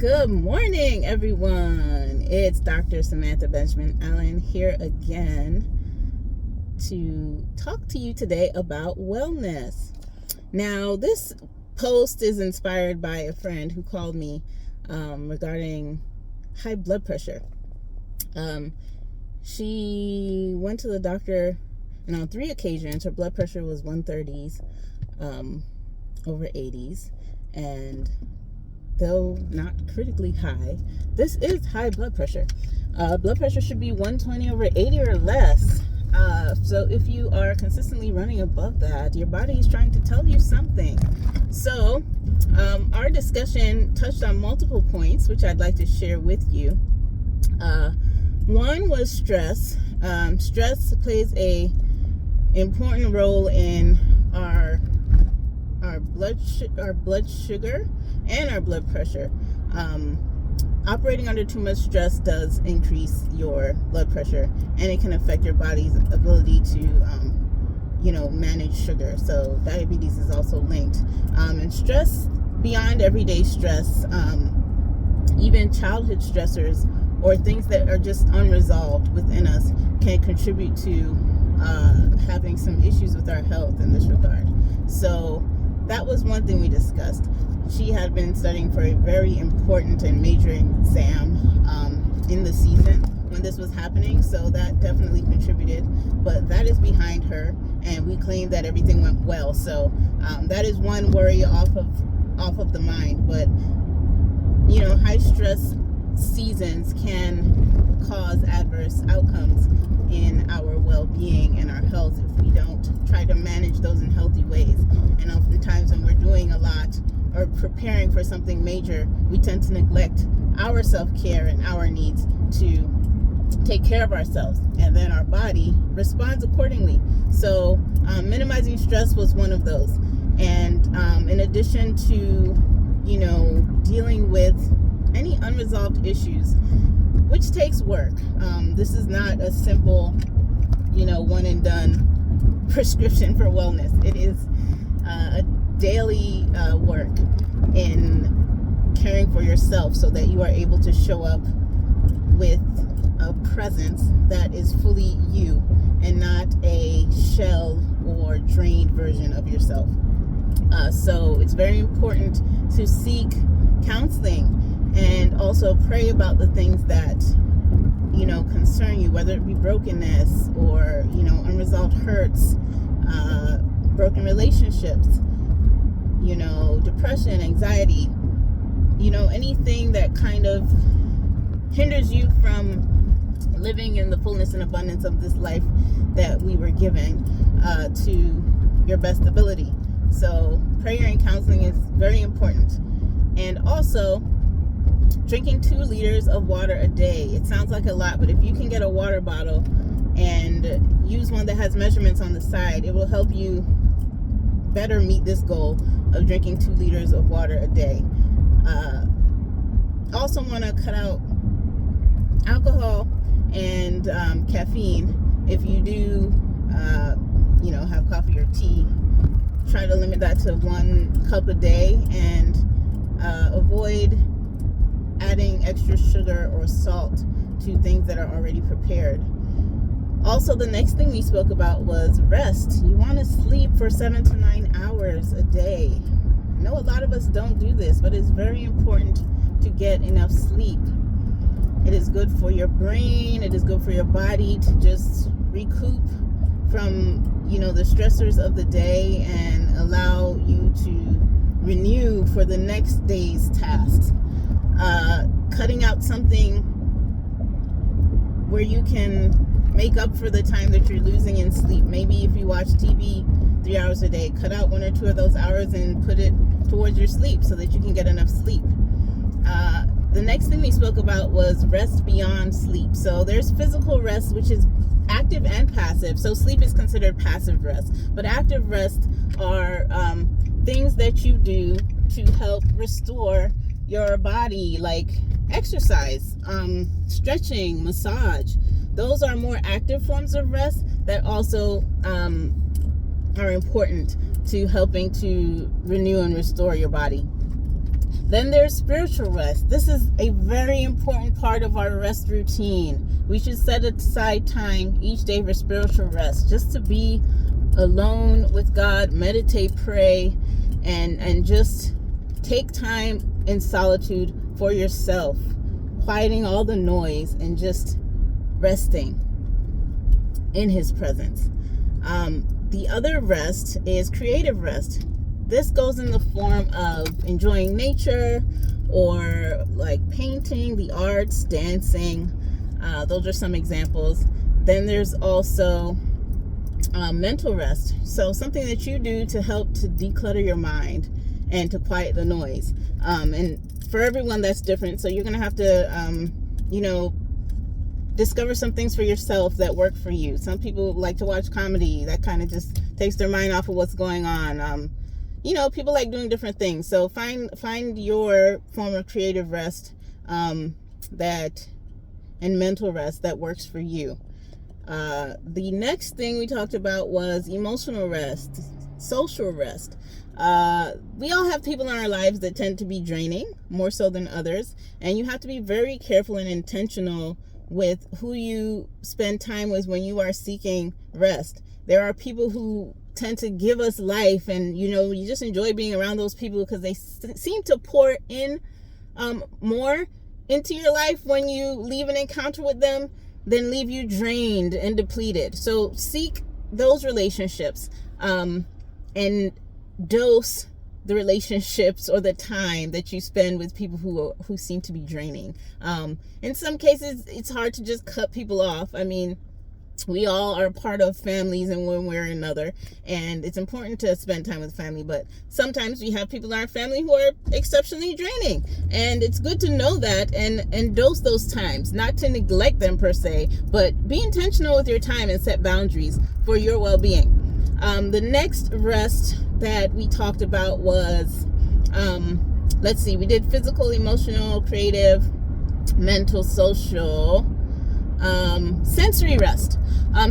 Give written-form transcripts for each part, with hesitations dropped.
Good morning, everyone. It's Dr. Samantha Benjamin Allen here again to talk to you today about wellness. Now, this post is inspired by a friend who called me regarding high blood pressure. She went to the doctor, and on 3 occasions, her blood pressure was 130s, over 80s, and though not critically high, this is high blood pressure. Blood pressure should be 120 over 80 or less. So if you are consistently running above that, your body is trying to tell you something. So our discussion touched on multiple points, which I'd like to share with you. One was stress. Stress plays a important role in our blood sugar and our blood pressure. Operating under too much stress does increase your blood pressure, and it can affect your body's ability to manage sugar. So diabetes is also linked. And stress beyond everyday stress, even childhood stressors or things that are just unresolved within us, can contribute to having some issues with our health in this regard. So that was one thing we discussed. She had been studying for a very important and major exam in the season when this was happening, so that definitely contributed. But that is behind her, and we claim that everything went well. So that is one worry off of the mind. But high stress seasons can cause adverse outcomes in our well-being and our health if we don't try to manage those in healthy ways. And oftentimes when we're doing a lot or preparing for something major, we tend to neglect our self-care and our needs to take care of ourselves, and then our body responds accordingly. So minimizing stress was one of those. And in addition to dealing with any unresolved issues, which takes work. This is not a simple, one and done prescription for wellness. It is a daily work in caring for yourself so that you are able to show up with a presence that is fully you and not a shell or drained version of yourself. So it's very important to seek counseling and also pray about the things that concern you, whether it be brokenness or unresolved hurts, broken relationships, depression, anxiety, anything that kind of hinders you from living in the fullness and abundance of this life that we were given to your best ability. So prayer and counseling is very important. And also drinking 2 liters of water a day. It sounds like a lot, but if you can get a water bottle and use one that has measurements on the side, it will help you better meet this goal of drinking 2 liters of water a day. Also want to cut out alcohol and caffeine. If you do have coffee or tea, try to limit that to 1 cup a day, and avoid adding extra sugar or salt to things that are already prepared. Also, the next thing we spoke about was rest. You want to sleep for 7 to 9 hours a day. I know a lot of us don't do this, but it's very important to get enough sleep. It is good for your brain. It is good for your body to just recoup from the stressors of the day and allow you to renew for the next day's tasks. Cutting out something where you can make up for the time that you're losing in sleep. Maybe if you watch TV 3 hours a day, cut out 1 or 2 of those hours and put it towards your sleep so that you can get enough sleep. The next thing we spoke about was rest beyond sleep. So there's physical rest, which is active and passive. So sleep is considered passive rest, but active rest are things that you do to help restore your body, like exercise, stretching, massage. Those are more active forms of rest that also are important to helping to renew and restore your body. Then there's spiritual rest. This is a very important part of our rest routine. We should set aside time each day for spiritual rest, just to be alone with God, meditate, pray, and just take time in solitude for yourself, quieting all the noise and just resting in His presence. The other rest is creative rest. This goes in the form of enjoying nature, or like painting, the arts, dancing. Those are some examples. Then there's also mental rest. So something that you do to help to declutter your mind and to quiet the noise. And for everyone, that's different. So you're going to have to, discover some things for yourself that work for you. Some people like to watch comedy. That kind of just takes their mind off of what's going on. People like doing different things. So find your form of creative rest and mental rest that works for you. The next thing we talked about was emotional rest, social rest. We all have people in our lives that tend to be draining, more so than others. And you have to be very careful and intentional with who you spend time with when you are seeking rest. There are people who tend to give us life, and you just enjoy being around those people because they seem to pour in more into your life when you leave an encounter with them than leave you drained and depleted. So seek those relationships and dose the relationships or the time that you spend with people who seem to be draining. In some cases, it's hard to just cut people off. I mean, we all are part of families in one way or another, and it's important to spend time with family, but sometimes we have people in our family who are exceptionally draining, and it's good to know that and dose those times, not to neglect them per se, but be intentional with your time and set boundaries for your well-being. The next rest that we talked about was, we did physical, emotional, creative, mental, social, sensory rest.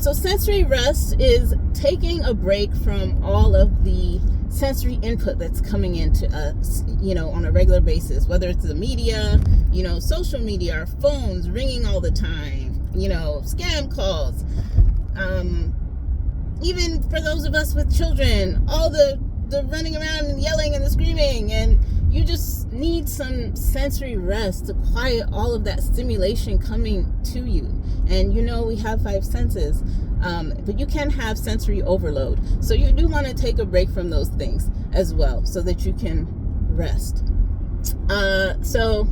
So sensory rest is taking a break from all of the sensory input that's coming into us, on a regular basis, whether it's the media, social media, our phones ringing all the time, scam calls, even for those of us with children, all the running around and yelling and the screaming, and you just need some sensory rest to quiet all of that stimulation coming to you. And we have 5 senses, but you can have sensory overload. So you do want to take a break from those things as well so that you can rest. So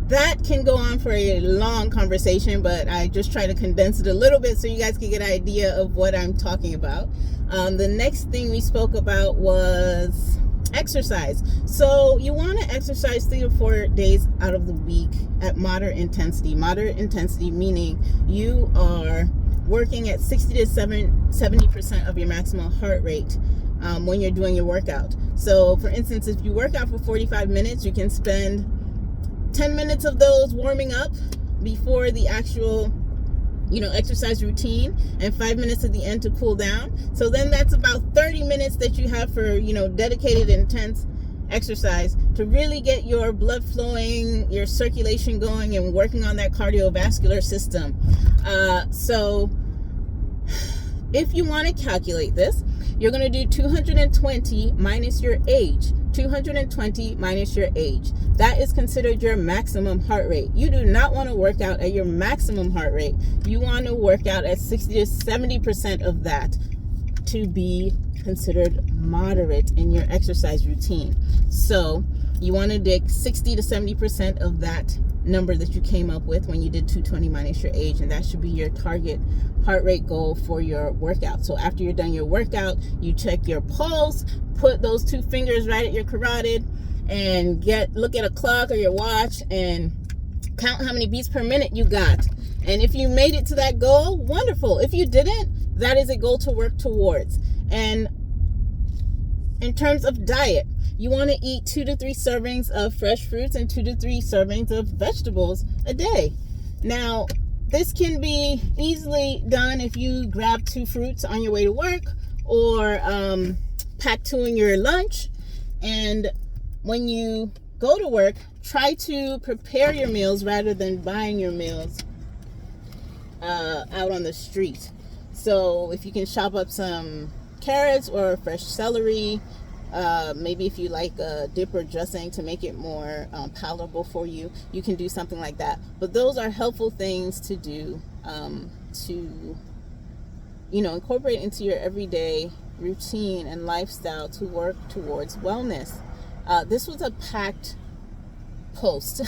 that can go on for a long conversation, but I just try to condense it a little bit so you guys can get an idea of what I'm talking about. The next thing we spoke about was exercise. So you want to exercise 3 to 4 days out of the week at moderate intensity. Moderate intensity meaning you are working at 60 to 70% of your maximum heart rate when you're doing your workout. So for instance, if you work out for 45 minutes, you can spend 10 minutes of those warming up before the actual exercise routine, and 5 minutes at the end to cool down. So then that's about 30 minutes that you have for dedicated intense exercise to really get your blood flowing, your circulation going, and working on that cardiovascular system. So if you want to calculate this, you're going to do 220 minus your age. 220 minus your age. That is considered your maximum heart rate. You do not want to work out at your maximum heart rate. You want to work out at 60 to 70% of that to be considered moderate in your exercise routine. So you want to take 60 to 70% of that number that you came up with when you did 220 minus your age, and that should be your target heart rate goal for your workout. So after you're done your workout, you check your pulse, put those 2 fingers right at your carotid, and look at a clock or your watch and count how many beats per minute you got. And if you made it to that goal, wonderful. If you didn't, that is a goal to work towards. And in terms of diet, you want to eat 2 to 3 servings of fresh fruits and 2 to 3 servings of vegetables a day. Now, this can be easily done if you grab 2 fruits on your way to work, or pack 2 in your lunch. And when you go to work, try to prepare your meals rather than buying your meals out on the street. So if you can chop up some carrots or fresh celery, maybe if you like a dip or dressing to make it more palatable for you, you can do something like that. But those are helpful things to do, to incorporate into your everyday routine and lifestyle to work towards wellness. This was a packed post,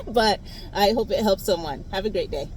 but I hope it helps someone. Have a great day.